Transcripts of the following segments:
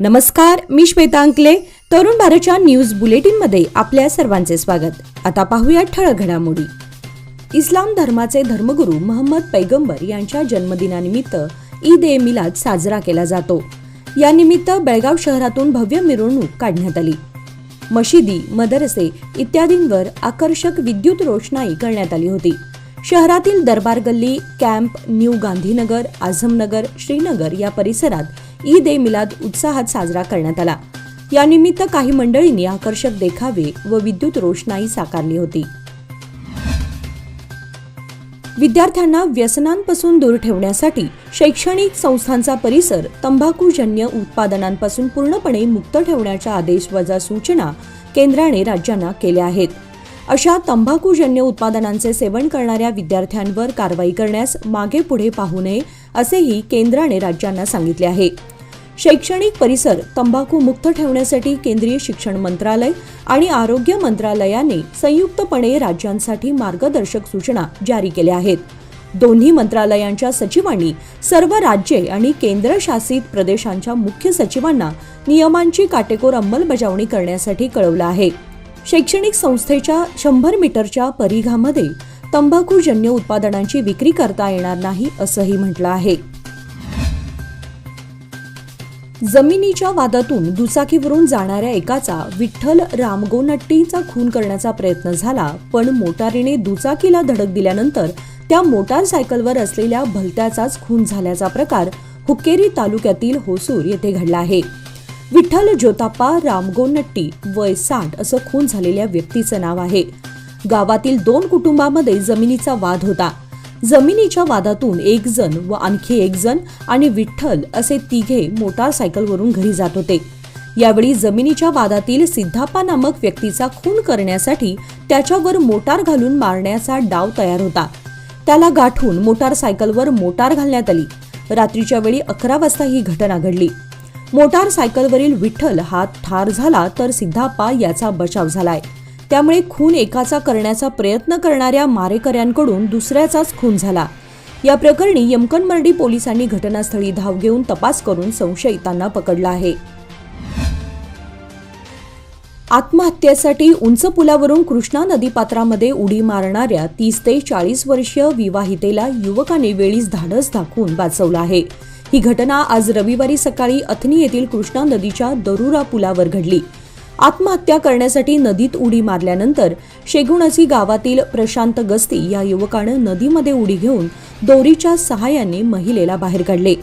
नमस्कार, मी श्वेता अंकले. तरुण भारतच्या न्यूज बुलेटिन मध्ये आपल्या सर्वांचे स्वागत. आता पाहूया ठळक घडामोडी. इस्लाम धर्माचे धर्मगुरू महम्मद पैगंबर यांच्या जन्मदिनानिमित्त ईद ए मिलाद साजरा केला जातो. या निमित्त बेळगाव शहरातून भव्य मिरवणूक काढण्यात आली. मशिदी, मदरसे इत्यादींवर आकर्षक विद्युत रोषणाई करण्यात आली होती. शहरातील दरबार गल्ली, कॅम्प, न्यू गांधीनगर, आझमनगर, श्रीनगर या परिसरात ईद ए मिलाद उत्साहात साजरा करण्यात आला. या निमित्त काही मंडळींनी आकर्षक देखावे व विद्युत रोषणाई साकारली होती. विद्यार्थ्यांना व्यसनांपासून दूर ठेवण्यासाठी शैक्षणिक संस्थांचा परिसर तंबाखूजन्य उत्पादनांपासून पूर्णपणे मुक्त ठेवण्याच्या आदेश वजा सूचना केंद्राने राज्यांना केल्या आहेत. अशा तंबाखूजन्य उत्पादनांचे सेवन करणाऱ्या विद्यार्थ्यांवर कारवाई करण्यास मागे पुढे पाहू नये असेही केंद्राने राज्यांना सांगितले आहे. शैक्षणिक परिसर तंबाखू मुक्त ठेवण्यासाठी केंद्रीय शिक्षण मंत्रालय आणि आरोग्य मंत्रालयाने संयुक्तपणे राज्यांसाठी मार्गदर्शक सूचना जारी केल्या आहेत. दोन्ही मंत्रालयांच्या सचिवांनी सर्व राज्ये आणि केंद्रशासित प्रदेशांच्या मुख्य सचिवांना नियमांची काटेकोर अंमलबजावणी करण्यासाठी कळवलं आहे. शैक्षणिक संस्थेच्या 100 मीटरच्या परिघामध्ये तंबाखूजन्य उत्पादनांची विक्री करता येणार नाही असंही म्हटलं आहे. जमिनीच्या वादातून दुचाकीवरून जाणाऱ्या एकाचा विठ्ठल रामगोनट्टीचा खून करण्याचा प्रयत्न झाला, पण मोटारीने दुचाकीला धडक दिल्यानंतर त्या मोटारसायकलवर असलेल्या भलत्याचाच खून झाल्याचा प्रकार हुक्केरी तालुक्यातील होसूर येथे घडला आहे. विठ्ठल जोताप्पा रामगोनट्टी वय 60 असं खून झालेल्या व्यक्तीचं नाव आहे. गावातील 2 कुटुंबांमध्ये जमिनीचा वाद होता. जमिनीच्या वादातून एक जण व आणखी एक जण आणि विठ्ठल असे तिघे मोटारसायकलवरून घरी जात होते. यावेळी जमिनीच्या वादातील सिद्धाप्पा नामक व्यक्तीचा खून करण्यासाठी त्याच्यावर मोटार घालून मारण्याचा डाव तयार होता. त्याला गाठून मोटारसायकलवर मोटार घालण्यात आली. रात्रीच्या वेळी 11 वाजता ही घटना घडली. मोटारसायकलवरील विठ्ठल हा ठार झाला तर सिद्धाप्पा याचा बचाव झालाय. त्यामुळे खून एकाचा करण्याचा प्रयत्न करणाऱ्या मारेकऱ्यांकडून दुसऱ्याचाच खून झाला. या प्रकरणी यमकनमर्डी पोलिसांनी घटनास्थळी धाव घेऊन तपास करून संशयितांना पकडलं आहे. आत्महत्येसाठी उंच पुलावरून कृष्णा नदीपात्रामध्ये उडी मारणाऱ्या 30 ते 40 वर्षीय विवाहितेला युवकाने वेळीच धाडस दाखवून वाचवलं आहे. ही घटना आज रविवारी सकाळी अथनी येथील कृष्णा नदीच्या दरुरा पुलावर घडली. आत्महत्या करण्यासाठी नदीत उडी मारल्यानंतर शेगुणाची गावातील प्रशांत गस्ती या युवकानं नदीमध्ये उडी घेऊन दोरीच्या सहाय्याने महिलेला बाहेर काढले.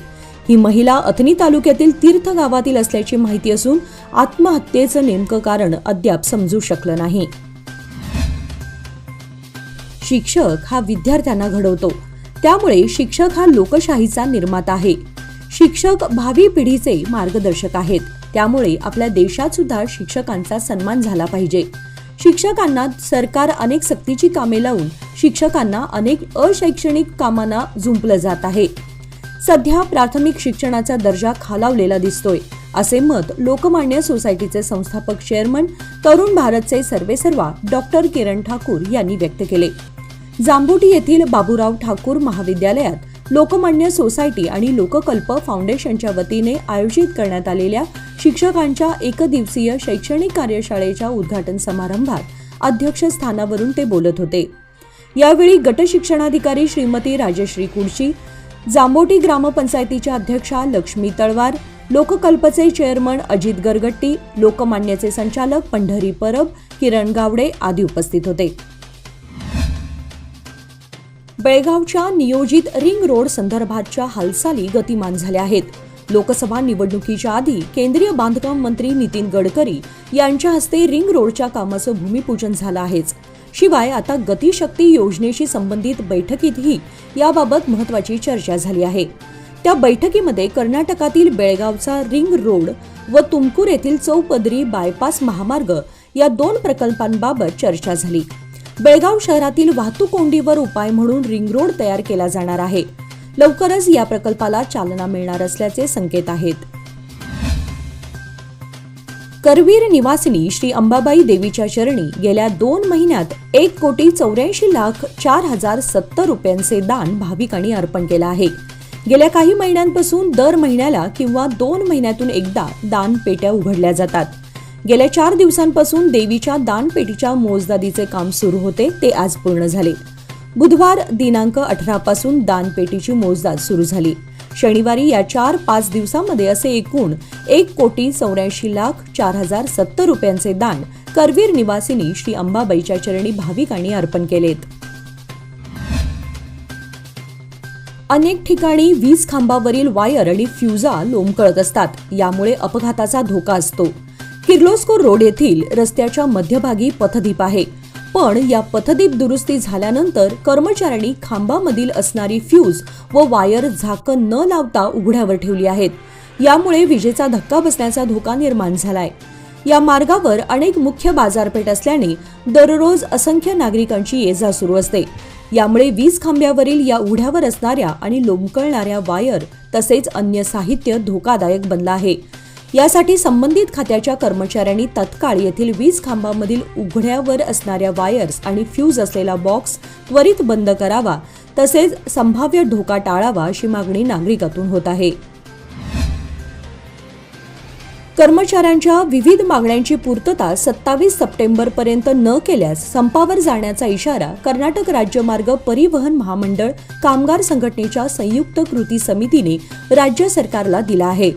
ही महिला अथनी तालुक्यातील तीर्थ गावातील असल्याची माहिती असून आत्महत्येचं नेमकं कारण अद्याप समजू शकलं नाही. शिक्षक हा विद्यार्थ्यांना घडवतो, त्यामुळे शिक्षक हा लोकशाहीचा निर्माता आहे. शिक्षक भावी पिढीचे मार्गदर्शक आहेत. त्यामुळे आपल्या देशात सुद्धा शिक्षकांचा सन्मान झाला पाहिजे. शिक्षकांना सरकार अनेक सक्तीची कामे लावून शिक्षकांना अनेक अशैक्षणिक कामांना जुंपलं जात आहे. सध्या प्राथमिक शिक्षणाचा दर्जा खालावलेला दिसतोय, असे मत लोकमान्य सोसायटीचे संस्थापक चेअरमन, तरुण भारतचे सर्वेसर्वा डॉक्टर किरण ठाकूर यांनी व्यक्त केले. जांबोटी येथील बाबूराव ठाकूर महाविद्यालयात लोकमान्य सोसायटी आणि लोककल्प फाउंडेशनच्या वतीने आयोजित करण्यात आलेल्या शिक्षकांच्या एकदिवसीय शैक्षणिक कार्यशाळेच्या उद्घाटन समारंभात अध्यक्षस्थानावरून ते बोलत होते. यावेळी गट शिक्षणाधिकारी श्रीमती राजश्री कुडशी, जांबोटी ग्रामपंचायतीच्या अध्यक्षा लक्ष्मी तळवार, लोककल्पचे चेअरमन अजित गरगट्टी, लोकमान्यचे संचालक पंढरी परब, किरण गावडे आदी उपस्थित होते. बेळगावच्या नियोजित रिंग रोड संदर्भातच्या हालचाली गतिमान झाल्या आहेत. लोकसभा निवडणुकीच्या आधी केंद्रीय बांधकाम मंत्री नितीन गडकरी यांच्या हस्ते रिंग रोडच्या कामाचं भूमिपूजन झालं आहेच. शिवाय आता गतिशक्ती योजनेशी संबंधित बैठकीतही याबाबत महत्त्वाची चर्चा झाली आहे. त्या बैठकीमध्ये कर्नाटकातील बेळगावचा रिंग रोड व तुमकूर येथील चौपदरी बायपास महामार्ग या 2 प्रकल्पांबाबत चर्चा झाली. बेळगाव शहरातील वाहतूक कोंडीवर उपाय म्हणून रिंग रोड तयार केला जाणार आहे. लवकरच या प्रकल्पाला चालना मिळणार असल्याचे संकेत आहेत. करवीर निवासिनी श्री अंबाबाई देवीच्या चरणी गेल्या 2 महिन्यात 1,84,04,070 रुपयांचे दान भाविकांनी अर्पण केलं आहे. गेल्या काही महिन्यांपासून दर महिन्याला किंवा 2 महिन्यातून एकदा दानपेट्या उघडल्या जातात. गेल्या 4 दिवसांपासून देवीच्या दानपेटीच्या मोजदादीचे काम सुरू होते, ते आज पूर्ण झाले. बुधवार दिनांक 18 पासून दानपेटीची मोजदाद सुरू झाली. शनिवारी या 4-5 दिवसांमध्ये असे एकूण 1,84,04,070 रुपयांचे दान करवीर निवासिनी श्री अंबाबाईच्या चरणी भाविकांनी अर्पण केलेत. अनेक ठिकाणी वीज खांबावरील वायर आणि फ्यूजा लोंबकळत असतात. यामुळे अपघाताचा धोका असतो. किर्लोस्कर रोड येथील रस्त्याच्या मध्यभागी पथदीप आहे, पण या पथदीप दुरुस्ती झाल्यानंतर कर्मचाऱ्यांनी खांबामधील असणारी फ्यूज व वायर झाकण न लावता उघड्यावर ठेवली आहेत. यामुळे विजेचा धक्का बसण्याचा धोका निर्माण झालाय. या मार्गावर अनेक मुख्य बाजारपेठ असल्याने दररोज असंख्य नागरिकांची ये-जा सुरू असते. यामुळे वीज खांब्यावरील या उघड्यावर असणाऱ्या आणि लोंबकळणाऱ्या वायर तसेच अन्य साहित्य धोकादायक बनलं आहे. यासाठी संबंधित खात्याच्या कर्मचाऱ्यांनी तत्काळ येथील वीज खांबामधील उघड्यावर असणाऱ्या वायर्स आणि फ्यूज असलेला बॉक्स त्वरित बंद करावा, तसेच संभाव्य धोका टाळावा अशी मागणी नागरिकातून होत आहे. कर्मचाऱ्यांच्या विविध मागण्यांची पूर्तता 27 सप्टेंबरपर्यंत न केल्यास संपावर जाण्याचा इशारा कर्नाटक राज्य मार्ग परिवहन महामंडळ कामगार संघटनेच्या संयुक्त कृती समितीने राज्य सरकारला दिला आहे.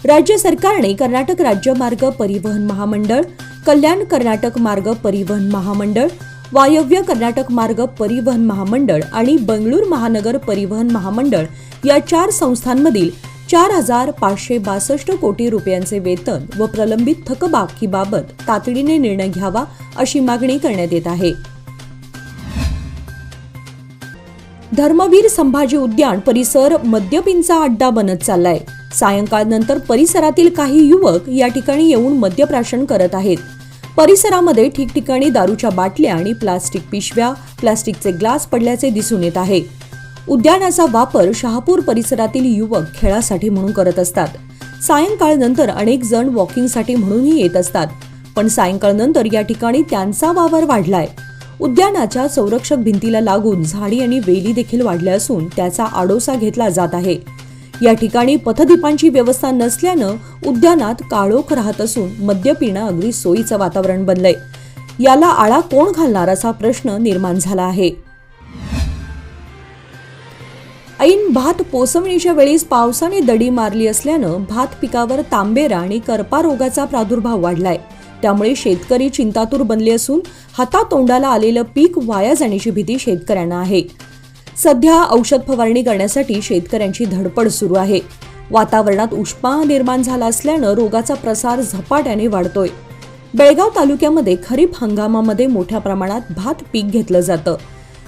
राज्य सरकारने कर्नाटक राज्य मार्ग परिवहन महामंडळ, कल्याण कर्नाटक मार्ग परिवहन महामंडळ, वायव्य कर्नाटक मार्ग परिवहन महामंडळ आणि बंगळूर महानगर परिवहन महामंडळ या 4 संस्थांमधील 4,562 कोटी रुपयांचे वेतन व प्रलंबित थकबाकीबाबत तातडीने निर्णय घ्यावा अशी मागणी करण्यात येत आहे. धर्मवीर संभाजी उद्यान परिसर मद्यपींचा अड्डा बनत चाललाय. सायंकाळनंतर परिसरातील काही युवक या ठिकाणी येऊन मद्यप्राशन करत आहेत. परिसरामध्ये ठिकठिकाणी दारूच्या बाटल्या आणि प्लास्टिक पिशव्या, प्लास्टिकचे ग्लास पडल्याचे दिसून येत आहे. उद्यानाचा वापर शहापूर परिसरातील युवक खेळासाठी म्हणून करत असतात. सायंकाळनंतर अनेक जण वॉकिंगसाठी म्हणूनही येत असतात, पण सायंकाळनंतर या ठिकाणी त्यांचा वावर वाढलाय. उद्यानाच्या संरक्षक भिंतीला लागून झाडी आणि वेली देखील वाढल्या असून त्याचा आडोसा घेतला जात आहे. या ठिकाणी पथदीपांची व्यवस्था नसल्यानं उद्यानात काळोख राहत असून मद्य पिणं अगदी सोयीचं वातावरण बनलंय. याला आळा कोण घालणार असा प्रश्न निर्माण झाला आहे. ऐन भात पोसवणीच्या वेळीच पावसाने दडी मारली असल्यानं भात पिकावर तांबेरा आणि करपा रोगाचा प्रादुर्भाव वाढलाय. त्यामुळे शेतकरी चिंतातूर बनले असून हातातोंडाला आलेलं पीक वाया जाण्याची भीती शेतकऱ्यांना आहे. सध्या औषध फवारणी करण्यासाठी शेतकऱ्यांची धडपड सुरू आहे. वातावरणात उष्मा निर्माण झाला असल्यानं रोगाचा प्रसार झपाट्याने वाढतोय. बेळगाव तालुक्यामध्ये खरीप हंगामामध्ये मोठ्या प्रमाणात भात पीक घेतलं जातं.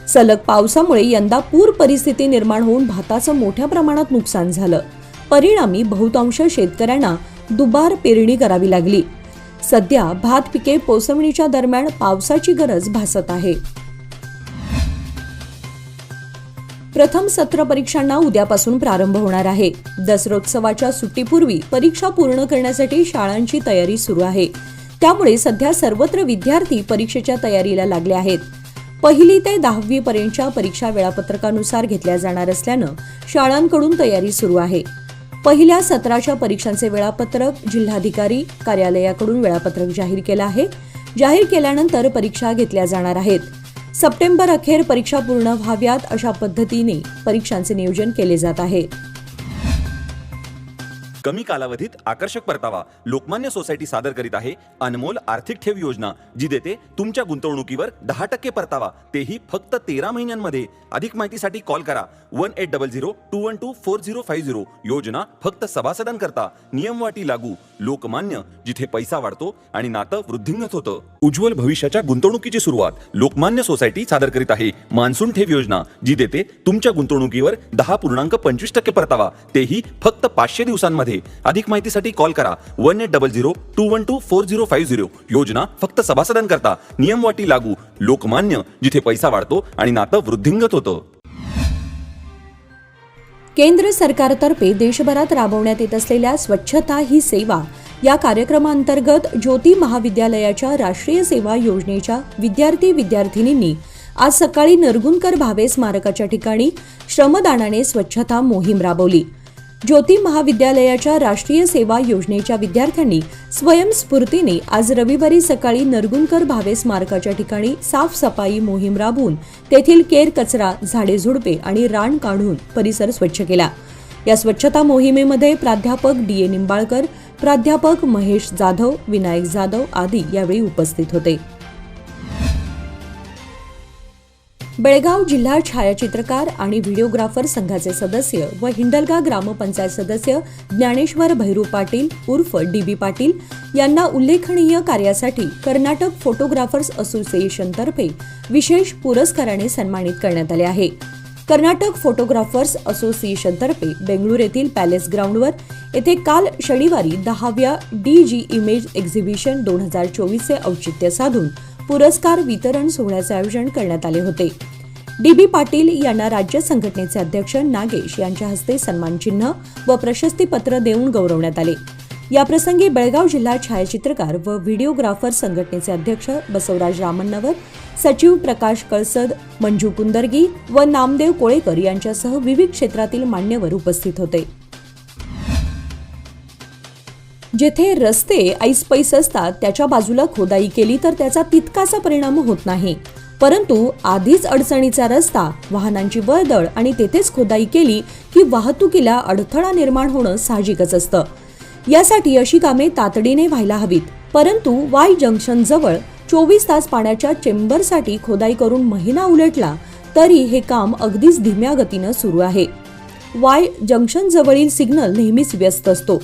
सलग पावसामुळे यंदा पूर परिस्थिती निर्माण होऊन भाताचं मोठ्या प्रमाणात नुकसान झालं. परिणामी बहुतांश शेतकऱ्यांना दुबार पेरणी करावी लागली. सध्या भात पिके पोसवणीच्या दरम्यान पावसाची गरज भासत आहे. प्रथम सत्र परीक्षांना उद्यापासून प्रारंभ होणार आहे. दसरोत्सवाच्या सुट्टीपूर्वी परीक्षा पूर्ण करण्यासाठी शाळांची तयारी सुरू आहे. त्यामुळे सध्या सर्वत्र विद्यार्थी परीक्षेच्या तयारीला लागले आहेत. 1ली ते 10वी पर्यंतच्या परीक्षा वेळापत्रकानुसार घेतल्या जाणार असल्यानं शाळांकडून तयारी सुरू आहे. पहिल्या सत्राच्या परीक्षांचे वेळापत्रक जिल्हाधिकारी कार्यालयाकडून वेळापत्रक जाहीर केलं आहे. जाहीर केल्यानंतर परीक्षा घेतल्या जाणार आहेत. सप्टेंबर अखेर परीक्षा पूर्ण व्हाव्यात अशा पद्धतीने परीक्षांचे नियोजन केले जात आहे. कमी कालावधीत आकर्षक परतावा लोकमान्य सोसायटी सादर करीत आहे अनमोल आर्थिक ठेव योजना, जी देते तुमच्या गुंतवणुकीवर 10% परतावा, तेही फक्त 13 महिन्यांमध्ये. अधिक माहितीसाठी कॉल करा 1800-212-4050. योजना फक्त सभासदांकरता. नियमवाटी लागू. लोकमान्य, जिथे पैसा वाढतो आणि नातं वृद्धिंगत होतं. उज्ज्वल भविष्याच्या गुंतवणुकीची सुरुवात लोकमान्य सोसायटी सादर करीत आहे मान्सून ठेव योजना, जी देते तुमच्या गुंतवणुकीवर 10.25% परतावा, तेही फक्त 500 दिवसांमध्ये. अधिक माहितीसाठी कॉल करा 1800-212-4050. योजना फक्त सभासदांकरता. नियमवाटी लागू. लोकमान्य, जिथे पैसा वाढतो आणि नातं वृद्धिंगत होतं. केंद्र सरकारतर्फे देशभरात राबवण्यात येत असलेल्या स्वच्छता ही सेवा या कार्यक्रमांतर्गत ज्योती महाविद्यालयाच्या राष्ट्रीय सेवा योजनेच्या विद्यार्थी विद्यार्थिनींनी आज सकाळी नरगुंदकर भावे स्मारकाच्या ठिकाणी श्रमदानाने स्वच्छता मोहीम राबवली. ज्योती महाविद्यालयाच्या राष्ट्रीय सेवा योजनेच्या विद्यार्थ्यांनी स्वयंस्फूर्तीने आज रविवारी सकाळी नरगुंदकर भावे स्मारकाच्या ठिकाणी साफसफाई मोहीम राबवून तेथील केर कचरा, झाडे झुडपे आणि रान काढून परिसर स्वच्छ केला. या स्वच्छता मोहिमेमध्ये प्राध्यापक डी.ए. निंबाळकर, प्राध्यापक महेश जाधव, विनायक जाधव आदी यावेळी उपस्थित होते. बेळगाव जिल्हा छायाचित्रकार आणि व्हिडिओग्राफर संघाचे सदस्य व हिंडलगा ग्रामपंचायत सदस्य ज्ञानेश्वर भैरू पाटील उर्फ डी.बी. पाटील यांना उल्लेखनीय कार्यासाठी कर्नाटक फोटोग्राफर्स असोसिएशनतर्फे विशेष पुरस्काराने सन्मानित करण्यात आले आहे. कर्नाटक फोटोग्राफर्स असोसिएशनतर्फे बेंगळूर येथील पॅलेस ग्राउंडवर येथे काल शनिवारी 10व्या DG इमेज एक्झिबिशन 2024चे औचित्य साधून पुरस्कार वितरण सोहळ्याचे आयोजन करण्यात आले होते. डी.बी. पाटील यांना राज्य संघटनेचे अध्यक्ष नागेश यांच्या हस्ते सन्मानचिन्ह व प्रशस्तीपत्र देऊन गौरवण्यात आले. याप्रसंगी बेळगाव जिल्हा छायाचित्रकार व व्हिडिओग्राफर संघटनेचे अध्यक्ष बसवराज रामण्णवर, सचिव प्रकाश कळसद, मंजू कुंदरगी व नामदेव कोळेकर यांच्यासह विविध क्षेत्रातील मान्यवर उपस्थित होते. जेथे रस्ते ऐसपैस असतात त्याच्या बाजूला खोदाई केली तर त्याचा तितकासा परिणाम होत नाही, परंतु आधीच अडचणीचा रस्ता, वाहनांची वर्दळ आणि तेथेच खोदाई केली की वाहतुकीला अडथळा निर्माण होणं साहजिकच असतं. यासाठी अशी कामे तातडीने व्हायला हवीत. परंतु वाय जंक्शन जवळ 24 तास पाण्याच्या चेंबरसाठी खोदाई करून महिना उलटला तरी हे काम अगदीच धीम्या गतीनं सुरू आहे. वाय जंक्शन जवळील सिग्नल नेहमीच व्यस्त असतो.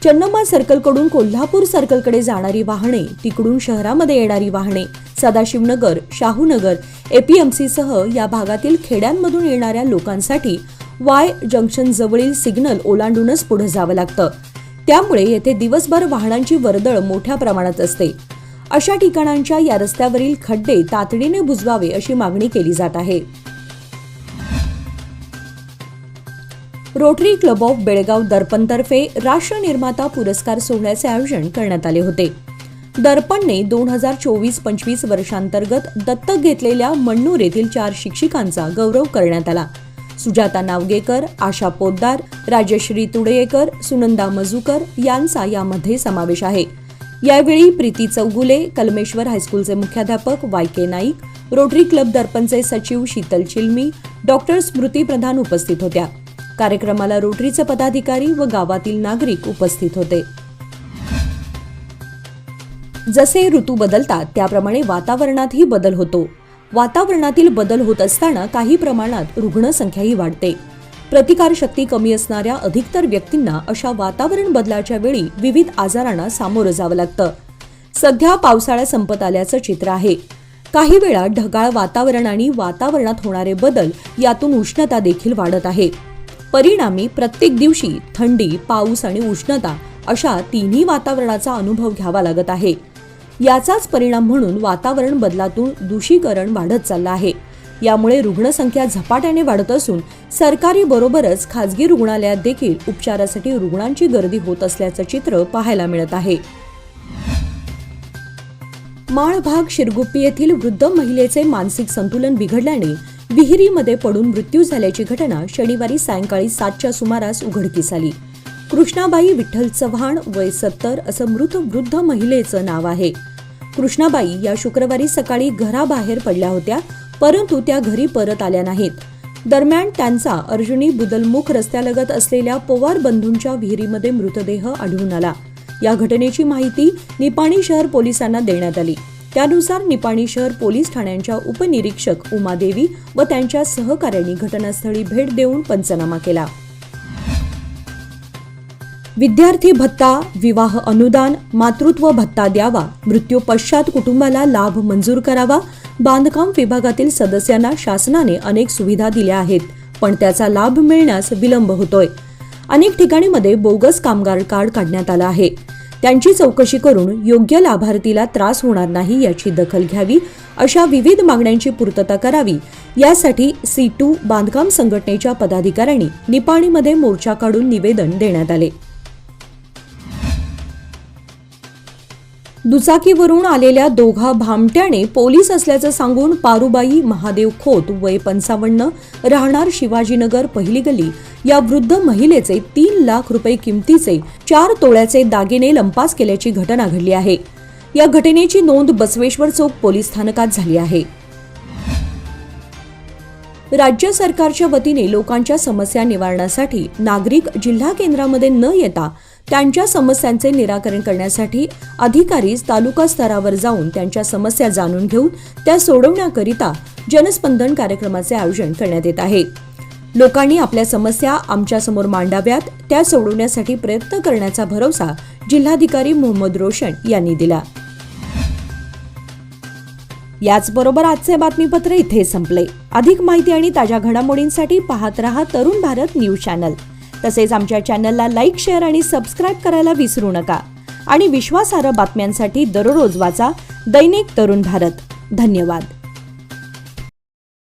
चन्नम्मा सर्कलकडून कोल्हापूर सर्कलकडे जाणारी वाहने, तिकडून शहरामध्ये येणारी वाहने, सदाशिवनगर, शाहूनगर, APMC सह या भागातील खेड्यांमधून येणाऱ्या लोकांसाठी वाय जंक्शन जवळील सिग्नल ओलांडूनच पुढे जावं लागतं. त्यामुळे येथे दिवसभर वाहनांची वर्दळ मोठ्या प्रमाणात असते. अशा ठिकाणांच्या या रस्त्यावरील खड्डे तातडीने बुजवावे अशी मागणी केली जात आहे. रोटरी क्लब ऑफ बेळगाव दर्पणतर्फे राष्ट्र निर्माता पुरस्कार सोहळ्याचे आयोजन करण्यात आले होते. दर्पणने 2024-25 वर्षांतर्गत दत्तक घेतलेल्या मण्णूर येथील 4 शिक्षिकांचा गौरव करण्यात आला. सुजाता नावगेकर, आशा पोद्दार, राजश्री तुडेकर, सुनंदा मजुकर यांचा यामध्ये समावेश आहे. यावेळी प्रीती चौगुले, कलमेश्वर हायस्कूलचे मुख्याध्यापक YK नाईक, रोटरी क्लब दर्पणचे सचिव शीतल चिलमी, डॉक्टर स्मृती प्रधान उपस्थित होत्या. कार्यक्रमाला रोटरीचे पदाधिकारी व गावातील नागरिक उपस्थित होते. जसे ऋतू बदलतात त्याप्रमाणे वातावरणातही बदल होतो. वातावरणातील बदल होत असताना काही प्रमाणात रुग्णसंख्याही वाढते. प्रतिकारशक्ती कमी असणाऱ्या अधिकतर व्यक्तींना अशा वातावरण बदलाच्या वेळी विविध आजारांना सामोरं जावं लागतं. सध्या पावसाळा संपत आल्याचं चित्र आहे. काही वेळा ढगाळ वातावरण आणि वातावरणात होणारे बदल यातून उष्णता देखील वाढत आहे. परिणामी प्रत्येक दिवशी थंडी, पाऊस आणि उष्णता अशा तिन्ही वातावरणाचा अनुभव घ्यावा लागत आहे. याचाच परिणाम म्हणून वातावरण बदलातून दूषीकरण वाढत चाललं आहे. यामुळे रुग्णसंख्या झपाट्याने वाढत असून सरकारी बरोबरच खासगी रुग्णालयात देखील उपचारासाठी रुग्णांची गर्दी होत असल्याचं चित्र पाहायला मिळत आहे. माळभाग शिरगुप्पी येथील वृद्ध महिलेचे मानसिक संतुलन बिघडल्याने विहिरीमध्ये पडून मृत्यू झाल्याची घटना शनिवारी सायंकाळी 7च्या सुमारास उघडकीस आली. कृष्णाबाई विठ्ठल चव्हाण, वय 70 असं मृत वृद्ध महिलेचं नाव आहे. कृष्णाबाई या शुक्रवारी सकाळी घराबाहेर पडल्या होत्या, परंतु त्या घरी परत आल्या नाहीत. दरम्यान त्यांचा अर्जुनी बुदलमुख रस्त्यालगत असलेल्या पवार बंधूंच्या विहिरीमध्ये मृतदेह आढळून आला. या घटनेची माहिती निपाणी शहर पोलिसांना देण्यात आली. त्यानुसार निपाणी शहर पोलीस ठाण्यांच्या उपनिरीक्षक उमादेवी व त्यांच्या सहकाऱ्यांनी घटनास्थळी भेट देऊन पंचनामा केला. विद्यार्थी भत्ता, विवाह अनुदान, मातृत्व भत्ता द्यावा, मृत्यू पश्चात कुटुंबाला लाभ मंजूर करावा. बांधकाम विभागातील सदस्यांना शासनाने अनेक सुविधा दिल्या आहेत, पण त्याचा लाभ मिळण्यास विलंब होतोय. अनेक ठिकाणीमध्ये बोगस कामगार कार्ड काढण्यात आलं आहे. त्यांची चौकशी करून योग्य लाभार्थीला त्रास होणार नाही याची दखल घ्यावी, अशा विविध मागण्यांची पूर्तता करावी. यासाठी C2 बांधकाम संघटनेच्या पदाधिकाऱ्यांनी निपाणीमध्ये मोर्चा काढून निवेदन देण्यात आले. दुचाकीवरून आलेल्या दोघा भामट्याने पोलीस असल्याचं सांगून पारुबाई महादेव खोत वय 55 राहणार शिवाजीनगर पहिली गली या वृद्ध महिलेचे 3 लाख रुपये किमतीचे 4 तोळ्याचे दागिने लंपास केल्याची घटना घडली आहे. या घटनेची नोंद बसवेश्वर चौक पोलीस स्थानकात झाली आहे. राज्य सरकारच्या वतीने लोकांच्या समस्या निवारणासाठी नागरिक जिल्हा केंद्रामध्ये न येता त्यांच्या समस्यांचे निराकरण करण्यासाठी अधिकारीच तालुका स्तरावर जाऊन त्यांच्या समस्या जाणून घेऊन त्या सोडवण्याकरिता जनस्पंदन कार्यक्रमाचे आयोजन करण्यात येत आहे. लोकांनी आपल्या समस्या आमच्यासमोर मांडाव्यात, त्या सोडवण्यासाठी प्रयत्न करण्याचा भरोसा जिल्हाधिकारी मोहम्मद रोशन यांनी दिला. याचबरोबर आजचे बातमीपत्र इथे संपले. अधिक माहिती आणि ताज्या घडामोडींसाठी पाहत रहा तरुण भारत न्यूज चॅनल. तसेच आमच्या चॅनलला लाईक, शेअर आणि सबस्क्राईब करायला विसरू नका. आणि विश्वासार्ह बातम्यांसाठी दररोज वाचा दैनिक तरुण भारत. धन्यवाद.